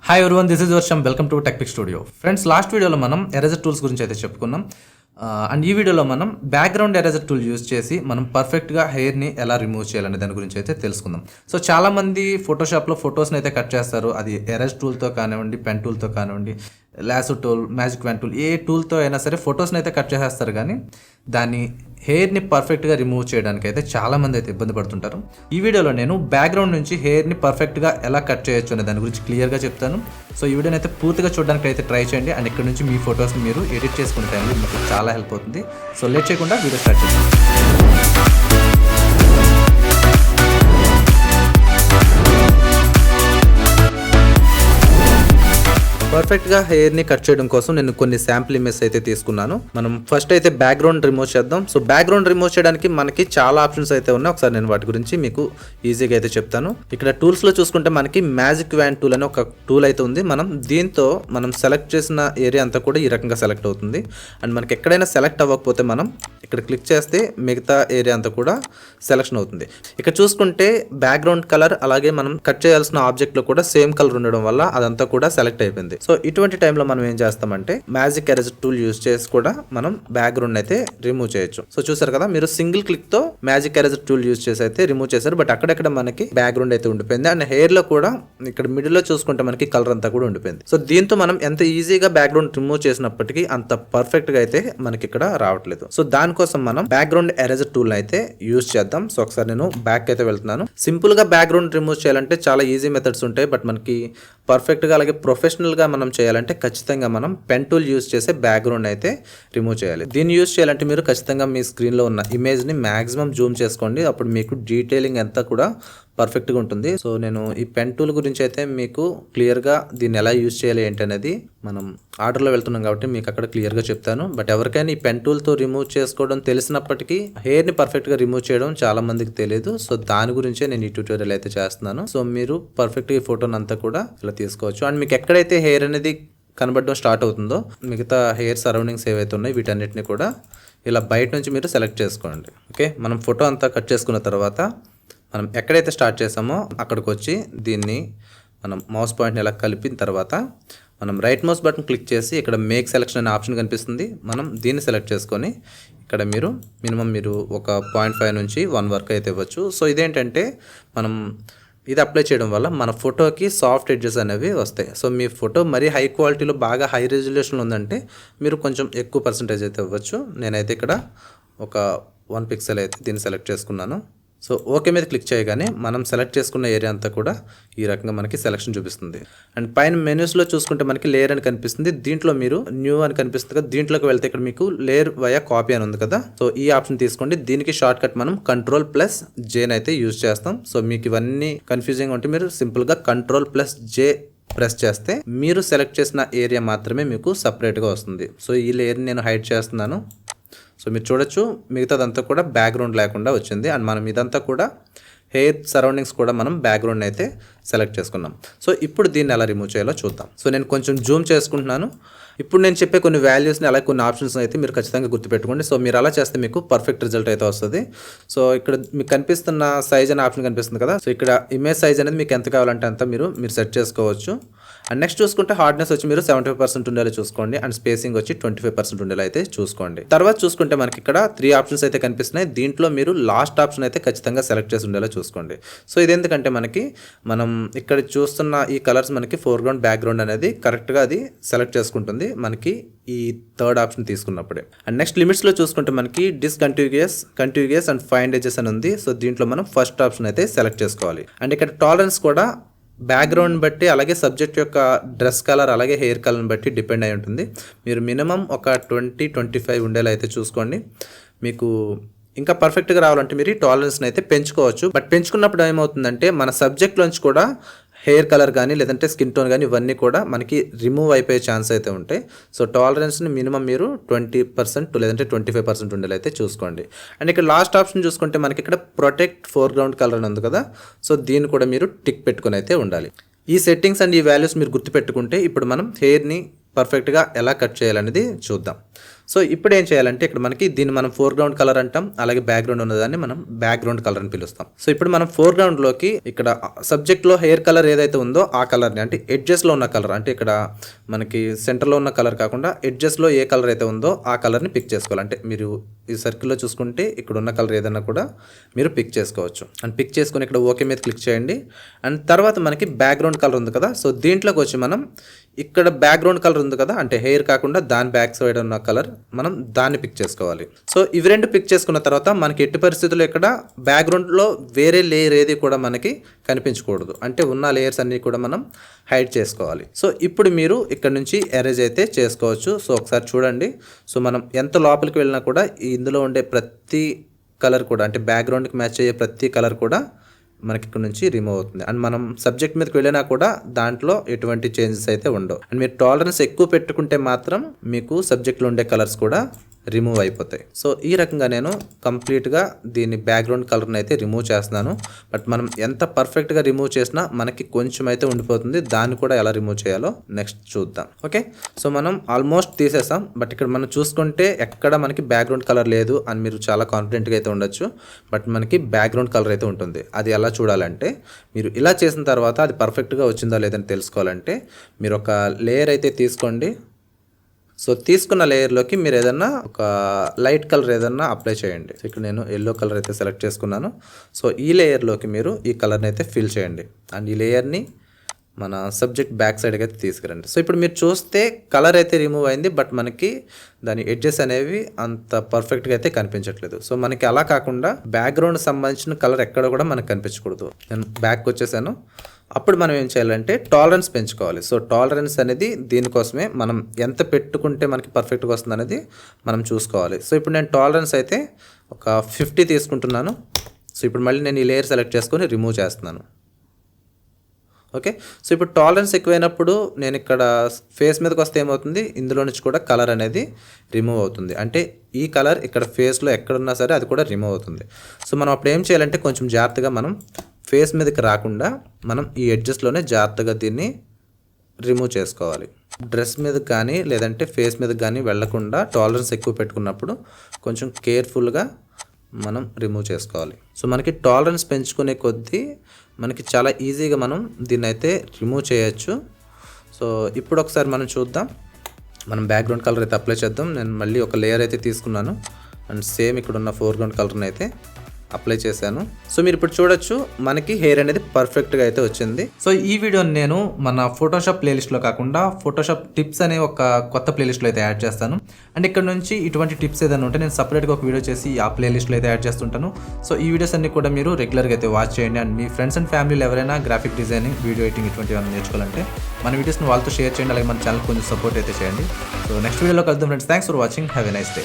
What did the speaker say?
Hi everyone, this is Varsham. Welcome to Techpic studio. Friends, last వీడియోలో మనం eraser tools గురించి అయితే చెప్పుకున్నాం. అండ్ ఈ వీడియోలో మనం బ్యాక్గ్రౌండ్ ఎరేజర్ టూల్ యూస్ చేసి మనం పర్ఫెక్ట్గా హెయిర్ని ఎలా రిమూవ్ చేయాలనే దాని గురించి అయితే తెలుసుకుందాం. సో చాలామంది ఫోటోషాప్లో ఫొటోస్ని అయితే కట్ చేస్తారు. అది ఎరేజ్ టూల్తో కానివ్వండి, పెన్ టూల్తో కానివ్వండి, lasso tool, magic pen tool, ఏ టూల్తో అయినా సరే ఫొటోస్ని అయితే కట్ చేసేస్తారు. కానీ దాన్ని హెయిర్ని పర్ఫెక్ట్గా రిమూవ్ చేయడానికి అయితే చాలామంది అయితే ఇబ్బంది పడుతుంటారు. ఈ వీడియోలో నేను బ్యాక్గ్రౌండ్ నుంచి హెయిర్ని పర్ఫెక్ట్గా ఎలా కట్ చేయొచ్చు అనే దాని గురించి క్లియర్గా చెప్తాను. సో ఈ వీడియోని అయితే పూర్తిగా చూడడానికి అయితే ట్రై చేయండి. అండ్ ఇక్కడ నుంచి మీ ఫొటోస్ని మీరు ఎడిట్ చేసుకునే టైంలో మీకు చాలా హెల్ప్ అవుతుంది. సో లేట్ చేయకుండా వీడియో స్టార్ట్ చేద్దాం. పర్ఫెక్ట్గా హెయిర్ని కట్ చేయడం కోసం నేను కొన్ని శాంపుల్ ఇమేజ్ అయితే తీసుకున్నాను. మనం ఫస్ట్ అయితే బ్యాక్గ్రౌండ్ రిమూవ్ చేద్దాం. సో బ్యాక్గ్రౌండ్ రిమూవ్ చేయడానికి మనకి చాలా ఆప్షన్స్ అయితే ఉన్నాయి. ఒకసారి నేను వాటి గురించి మీకు ఈజీగా అయితే చెప్తాను. ఇక్కడ టూల్స్లో చూసుకుంటే మనకి మ్యాజిక్ వ్యాన్ టూల్ అని ఒక టూల్ అయితే ఉంది. దీంతో మనం సెలెక్ట్ చేసిన ఏరియా అంతా కూడా ఈ రకంగా సెలెక్ట్ అవుతుంది. అండ్ మనకి ఎక్కడైనా సెలెక్ట్ అవ్వకపోతే మనం ఇక్కడ క్లిక్ చేస్తే మిగతా ఏరియా అంతా కూడా సెలెక్షన్ అవుతుంది. ఇక్కడ చూసుకుంటే బ్యాక్గ్రౌండ్ కలర్ అలాగే మనం కట్ చేయాల్సిన ఆబ్జెక్ట్లో కూడా సేమ్ కలర్ ఉండడం వల్ల అదంతా కూడా సెలెక్ట్ అయిపోయింది. సో ఇటువంటి టైంలో మనం ఏం చేస్తామంటే మ్యాజిక్ ఎరేజర్ టూల్ యూజ్ చేసి కూడా మనం బ్యాక్గ్రౌండ్ అయితే రిమూవ్ చేయొచ్చు. సో చూసారు కదా, మీరు సింగిల్ క్లిక్ తో మ్యాజిక్ ఎరేజర్ టూల్ యూజ్ చేసి అయితే రిమూవ్ చేశారు. బట్ అక్కడక్కడ మనకి బ్యాక్గ్రౌండ్ అయితే ఉండిపోయింది. అండ్ హెయిర్ లో కూడా ఇక్కడ మిడిల్ లో చూసుకుంటే మనకి కలర్ అంతా కూడా ఉండిపోయింది. సో దీంతో మనం ఎంత ఈజీగా బ్యాక్గ్రౌండ్ రిమూవ్ చేసినప్పటికీ అంత పర్ఫెక్ట్ గా అయితే మనకి ఇక్కడ రావట్లేదు. సో దానికోసం మనం బ్యాక్గ్రౌండ్ ఎరేజర్ టూల్ అయితే యూజ్ చేద్దాం. సో ఒకసారి నేను బ్యాక్ అయితే వెళ్తున్నాను. సింపుల్ గా బ్యాక్గ్రౌండ్ రిమూవ్ చేయాలంటే చాలా ఈజీ మెథడ్స్ ఉంటాయి. బట్ మనకి పర్ఫెక్ట్ గా అలాగే ప్రొఫెషనల్ గా మనం చేయాలంటే ఖచ్చితంగా మనం పెన్ టూల్ యూజ్ చేసే బ్యాక్గ్రౌండ్ అయితే రిమూవ్ చేయాలి. దీన్ని యూజ్ చేయాలంటే మీరు ఖచ్చితంగా మీ స్క్రీన్లో ఉన్న ఇమేజ్ని మాక్సిమం జూమ్ చేసుకోండి. అప్పుడు మీకు డీటెయిలింగ్ అంతా కూడా పర్ఫెక్ట్గా ఉంటుంది. సో నేను ఈ పెన్ టూల్ గురించి అయితే మీకు క్లియర్గా దీన్ని ఎలా యూజ్ చేయాలి ఏంటి అనేది మనం ఆర్డర్లో వెళ్తున్నాం కాబట్టి మీకు అక్కడ క్లియర్గా చెప్తాను. బట్ ఎవరికైనా ఈ పెన్ టూల్తో రిమూవ్ చేసుకోవడం తెలిసినప్పటికీ హెయిర్ని పర్ఫెక్ట్గా రిమూవ్ చేయడం చాలా మందికి తెలియదు. సో దాని గురించే నేను ఈ ట్యూటోరియల్ అయితే చేస్తున్నాను. సో మీరు పర్ఫెక్ట్గా ఈ ఫోటోని అంతా కూడా ఇలా తీసుకోవచ్చు. అండ్ మీకు ఎక్కడైతే హెయిర్ అనేది కనబడడం స్టార్ట్ అవుతుందో మిగతా హెయిర్ సరౌండింగ్స్ ఏవైతే ఉన్నాయి వీటన్నిటిని కూడా ఇలా బయట నుంచి మీరు సెలెక్ట్ చేసుకోండి. ఓకే, మనం ఫోటో అంతా కట్ చేసుకున్న తర్వాత మనం ఎక్కడైతే స్టార్ట్ చేసామో అక్కడికి వచ్చి దీన్ని మనం మౌస్ పాయింట్ని ఇలా కలిపిన తర్వాత మనం రైట్ మౌస్ బటన్ క్లిక్ చేసి ఇక్కడ మేక్ సెలెక్షన్ అనే ఆప్షన్ కనిపిస్తుంది. మనం దీన్ని సెలెక్ట్ చేసుకొని ఇక్కడ మీరు మినిమం మీరు ఒక 0.5 నుంచి 1 వరకు అయితే ఇవ్వచ్చు. సో ఇదేంటంటే మనం ఇది అప్లై చేయడం వల్ల మన ఫోటోకి సాఫ్ట్ ఎడ్జెస్ అనేవి వస్తాయి. సో మీ ఫోటో మరీ హై క్వాలిటీలో బాగా హై రెజల్యూషన్లో ఉందంటే మీరు కొంచెం ఎక్కువ పర్సంటేజ్ అయితే ఇవ్వచ్చు. నేనైతే ఇక్కడ ఒక 1 పిక్సెల్ అయితే దీన్ని సెలెక్ట్ చేసుకున్నాను. సో ఓకే మీద క్లిక్ చేయగానే మనం సెలెక్ట్ చేసుకున్న ఏరియా అంతా కూడా ఈ రకంగా మనకి సెలెక్షన్ చూపిస్తుంది. అండ్ పైన మెనూస్లో చూసుకుంటే మనకి లేయర్ అని కనిపిస్తుంది. దీంట్లో మీరు న్యూ అని కనిపిస్తుంది కదా, దీంట్లోకి వెళ్తే ఇక్కడ మీకు లేయర్ వయా కాపీ అని ఉంది కదా. సో ఈ ఆప్షన్ తీసుకోండి. దీనికి షార్ట్ కట్ మనం Ctrl+J అయితే యూజ్ చేస్తాం. సో మీకు ఇవన్నీ కన్ఫ్యూజింగ్ ఉంటే మీరు సింపుల్గా Ctrl+J ప్రెస్ చేస్తే మీరు సెలెక్ట్ చేసిన ఏరియా మాత్రమే మీకు సపరేట్గా వస్తుంది. సో ఈ లేయర్ని నేను హైడ్ చేస్తున్నాను. సో మీరు చూడొచ్చు మిగతాదంతా కూడా బ్యాక్గ్రౌండ్ లేకుండా వచ్చింది. అండ్ మనం ఇదంతా కూడా హెయిర్ సరౌండింగ్స్ కూడా మనం బ్యాక్గ్రౌండ్ అయితే సెలెక్ట్ చేసుకున్నాం. సో ఇప్పుడు దీన్ని ఎలా రిమూవ్ చేయాలో చూద్దాం. సో నేను కొంచెం జూమ్ చేసుకుంటున్నాను. ఇప్పుడు నేను చెప్పే కొన్ని వాల్యూస్ని అలాగే కొన్ని ఆప్షన్స్ అయితే మీరు ఖచ్చితంగా గుర్తుపెట్టుకోండి. సో మీరు అలా చేస్తే మీకు పర్ఫెక్ట్ రిజల్ట్ అయితే వస్తుంది. సో ఇక్కడ మీకు కనిపిస్తున్న సైజ్ అనే ఆప్షన్ కనిపిస్తుంది కదా. సో ఇక్కడ ఇమేజ్ సైజ్ అనేది మీకు ఎంత కావాలంటే అంత మీరు సెట్ చేసుకోవచ్చు. అండ్ నెక్స్ట్ చూసుకుంటే హార్డ్నెస్ వచ్చి మీరు 75% ఉండేలా చూసుకోండి. అండ్ స్పేసింగ్ వచ్చి 25% ఉండేలా అయితే చూసుకోండి. తర్వాత చూసుకుంటే మనకి ఇక్కడ 3 ఆప్షన్స్ అయితే కనిపిస్తున్నాయి. దీంట్లో మీరు లాస్ట్ ఆప్షన్ అయితే ఖచ్చితంగా సెలెక్ట్ చేసి ఉండేలా చూసుకోండి. సో ఇది ఎందుకంటే మనం ఇక్కడ చూస్తున్న ఈ కలర్స్ మనకి ఫోర్గ్రౌండ్ బ్యాక్గ్రౌండ్ అనేది కరెక్ట్గా అది సెలెక్ట్ చేసుకుంటుంది మనకి ఈ థర్డ్ ఆప్షన్ తీసుకున్నప్పుడే. అండ్ నెక్స్ట్ లిమిట్స్లో చూసుకుంటే మనకి కంటిన్యూయస్ అండ్ ఫైండ్ ఎడ్జెస్ అని ఉంది. సో దీంట్లో మనం ఫస్ట్ ఆప్షన్ అయితే సెలెక్ట్ చేసుకోవాలి. అండ్ ఇక్కడ టాలరెన్స్ కూడా బ్యాక్గ్రౌండ్ బట్టి అలాగే సబ్జెక్ట్ యొక్క డ్రెస్ కలర్ అలాగే హెయిర్ కలర్ని బట్టి డిపెండ్ అయి ఉంటుంది. మీరు మినిమం ఒక 20-25 ఉండేలా అయితే చూసుకోండి. మీకు ఇంకా పర్ఫెక్ట్గా రావాలంటే మీరు ఈ టాలరెన్స్ని అయితే పెంచుకోవచ్చు. బట్ పెంచుకున్నప్పుడు ఏమవుతుందంటే మన సబ్జెక్ట్లోంచి కూడా హెయిర్ కలర్ కానీ లేదంటే స్కిన్ టోన్ కానీ ఇవన్నీ కూడా మనకి రిమూవ్ అయిపోయే ఛాన్స్ అయితే ఉంటాయి. సో టాలరెన్స్ని మినిమం మీరు 20% లేదంటే 25% ఉండేలా అయితే చూసుకోండి. అండ్ ఇక్కడ లాస్ట్ ఆప్షన్ చూసుకుంటే మనకి ఇక్కడ ప్రొటెక్ట్ ఫోర్గ్రౌండ్ కలర్ అని ఉంది కదా. సో దీన్ని కూడా మీరు టిక్ పెట్టుకుని అయితే ఉండాలి. ఈ సెట్టింగ్స్ అండ్ ఈ వాల్యూస్ మీరు గుర్తుపెట్టుకుంటే ఇప్పుడు మనం హెయిర్ని పర్ఫెక్ట్గా ఎలా కట్ చేయాలనేది చూద్దాం. సో ఇప్పుడు ఏం చేయాలంటే ఇక్కడ మనకి దీన్ని మనం ఫోర్గ్రౌండ్ కలర్ అంటాం, అలాగే బ్యాక్గ్రౌండ్ ఉన్నదాన్ని మనం బ్యాక్గ్రౌండ్ కలర్ అని పిలుస్తాం. సో ఇప్పుడు మనం ఫోర్గ్రౌండ్లోకి ఇక్కడ సబ్జెక్ట్లో హెయిర్ కలర్ ఏదైతే ఉందో ఆ కలర్ని, అంటే ఎడ్జెస్లో ఉన్న కలర్, అంటే ఇక్కడ మనకి సెంటర్లో ఉన్న కలర్ కాకుండా ఎడ్జెస్లో ఏ కలర్ అయితే ఉందో ఆ కలర్ని పిక్ చేసుకోవాలి. అంటే మీరు ఈ సర్కిల్లో చూసుకుంటే ఇక్కడ ఉన్న కలర్ ఏదైనా కూడా మీరు పిక్ చేసుకోవచ్చు. అండ్ పిక్ చేసుకుని ఇక్కడ ఓకే మీద క్లిక్ చేయండి. అండ్ తర్వాత మనకి బ్యాక్గ్రౌండ్ కలర్ ఉంది కదా, సో దీంట్లోకి వచ్చి మనం ఇక్కడ బ్యాక్గ్రౌండ్ కలర్ ఉంది కదా, అంటే హెయిర్ కాకుండా దాని బ్యాక్ సైడ్ ఉన్న కలర్ మనం దాన్ని పిక్ చేసుకోవాలి. సో ఇవి రెండు పిక్ చేసుకున్న తర్వాత మనకి ఎట్టి పరిస్థితుల్లో ఇక్కడ బ్యాక్గ్రౌండ్లో వేరే లేయర్ ఏది కూడా మనకి కనిపించకూడదు, అంటే ఉన్న లేయర్స్ అన్నీ కూడా మనం హైడ్ చేసుకోవాలి. సో ఇప్పుడు మీరు ఇక్కడ నుంచి ఎరేజ్ అయితే చేసుకోవచ్చు. సో ఒకసారి చూడండి. సో మనం ఎంత లోపలికి వెళ్ళినా కూడా ఇందులో ఉండే ప్రతి కలర్ కూడా, అంటే బ్యాక్గ్రౌండ్కి మ్యాచ్ అయ్యే ప్రతి కలర్ కూడా మనకి ఇక్కడ నుంచి రిమూవ్ అవుతుంది. అండ్ మనం సబ్జెక్ట్ మీదకి వెళ్ళినా కూడా దాంట్లో ఎటువంటి చేంజెస్ అయితే ఉండవు. అండ్ మీరు టాలరెన్స్ ఎక్కువ పెట్టుకుంటే మాత్రం మీకు సబ్జెక్ట్లో ఉండే కలర్స్ కూడా రిమూవ్ అయిపోతాయి. సో ఈ రకంగా నేను కంప్లీట్గా దీన్ని బ్యాక్గ్రౌండ్ కలర్ని అయితే రిమూవ్ చేస్తున్నాను. బట్ మనం ఎంత పర్ఫెక్ట్గా రిమూవ్ చేసినా మనకి కొంచెం అయితే ఉండిపోతుంది. దాన్ని కూడా ఎలా రిమూవ్ చేయాలో నెక్స్ట్ చూద్దాం. ఓకే, సో మనం ఆల్మోస్ట్ తీసేసాం. బట్ ఇక్కడ మనం చూసుకుంటే ఎక్కడ మనకి బ్యాక్గ్రౌండ్ కలర్ లేదు అని మీరు చాలా కాన్ఫిడెంట్గా అయితే ఉండొచ్చు. బట్ మనకి బ్యాక్గ్రౌండ్ కలర్ అయితే ఉంటుంది. అది ఎలా చూడాలంటే, మీరు ఇలా చేసిన తర్వాత అది పర్ఫెక్ట్గా వచ్చిందా లేదని తెలుసుకోవాలంటే మీరు ఒక లేయర్ అయితే తీసుకోండి. సో తీసుకున్న లేయర్లోకి మీరు ఏదన్నా ఒక లైట్ కలర్ ఏదన్నా అప్లై చేయండి. సో ఇక్కడ నేను ఎల్లో కలర్ అయితే సెలెక్ట్ చేసుకున్నాను. సో ఈ లేయర్లోకి మీరు ఈ కలర్ని అయితే ఫిల్ చేయండి. అండ్ ఈ లేయర్ని మన సబ్జెక్ట్ బ్యాక్ సైడ్కి అయితే తీసుకురండి. సో ఇప్పుడు మీరు చూస్తే కలర్ అయితే రిమూవ్ అయింది, బట్ మనకి దాని ఎడ్జెస్ అనేవి అంత పర్ఫెక్ట్గా అయితే కనిపించట్లేదు. సో మనకి అలా కాకుండా బ్యాక్గ్రౌండ్ సంబంధించిన కలర్ ఎక్కడ కూడా మనకు కనిపించకూడదు. నేను బ్యాక్ వచ్చేసాను. అప్పుడు మనం ఏం చేయాలంటే టాలరెన్స్ పెంచుకోవాలి. సో టాలరెన్స్ అనేది దీనికోసమే, మనం ఎంత పెట్టుకుంటే మనకి పర్ఫెక్ట్గా వస్తుంది అనేది మనం చూసుకోవాలి. సో ఇప్పుడు నేను టాలరెన్స్ అయితే ఒక 50 తీసుకుంటున్నాను. సో ఇప్పుడు మళ్ళీ నేను ఈ లేయర్ సెలెక్ట్ చేసుకొని రిమూవ్ చేస్తున్నాను. ఓకే, సో ఇప్పుడు టాలరెన్స్ ఎక్కువైనప్పుడు నేను ఇక్కడ ఫేస్ మీదకి వస్తే ఏమవుతుంది, ఇందులో నుంచి కూడా కలర్ అనేది రిమూవ్ అవుతుంది. అంటే ఈ కలర్ ఇక్కడ ఫేస్లో ఎక్కడున్నా సరే అది కూడా రిమూవ్ అవుతుంది. సో మనం అప్పుడు ఏం చేయాలంటే కొంచెం జాగ్రత్తగా మనం ఫేస్ మీదకి రాకుండా మనం ఈ ఎడ్జెస్లోనే జాగ్రత్తగా దీన్ని రిమూవ్ చేసుకోవాలి. డ్రెస్ మీద కానీ లేదంటే ఫేస్ మీద కానీ వెళ్లకుండా టాలరెన్స్ ఎక్కువ పెట్టుకున్నప్పుడు కొంచెం కేర్ఫుల్గా మనం రిమూవ్ చేసుకోవాలి. సో మనకి టాలరెన్స్ పెంచుకునే కొద్దీ మనకి చాలా ఈజీగా మనం దీన్ని అయితే రిమూవ్ చేయొచ్చు. సో ఇప్పుడు ఒకసారి మనం చూద్దాం. మనం బ్యాక్గ్రౌండ్ కలర్ అయితే అప్లై చేద్దాం. నేను మళ్ళీ ఒక లేయర్ అయితే తీసుకున్నాను. అండ్ సేమ్ ఇక్కడ ఉన్న ఫోర్గ్రౌండ్ కలర్ని అయితే అప్లై చేశాను. సో మీరు ఇప్పుడు చూడొచ్చు మనకి హెయిర్ అనేది పర్ఫెక్ట్గా అయితే వచ్చింది. సో ఈ వీడియోని నేను మన ఫోటోషాప్ ప్లేలిస్ట్లో కాకుండా ఫోటోషాప్ టిప్స్ అనే ఒక కొత్త ప్లేలిస్ట్లో అయితే యాడ్ చేస్తాను. అండ్ ఇక్కడ నుంచి ఇటువంటి టిప్స్ ఏదైనా ఉంటే నేను సపరేట్గా ఒక వీడియో చేసి ఆ ప్లేలిస్ట్లో అయితే యాడ్ చేస్తుంటాను. సో ఈ వీడియోస్ అన్ని కూడా మీరు రెగ్యులర్గా అయితే వాచ్ చేయండి. అండ్ మీ ఫ్రెండ్స్ అండ్ ఫ్యామిలీలో ఎవరైనా గ్రాఫిక్ డిజైనింగ్, వీడియో ఎడిటింగ్ ఇటువంటివి నేర్చుకోవాలంటే మన వీడియోస్ని వాళ్ళతో షేర్ చేయండి. అలాగే మన ఛానల్ కొంచెం సపోర్ట్ అయితే చేయండి. సో నెక్స్ట్ వీడియోలో కలుద్దాం friends. Thanks for watching. Have a nice day.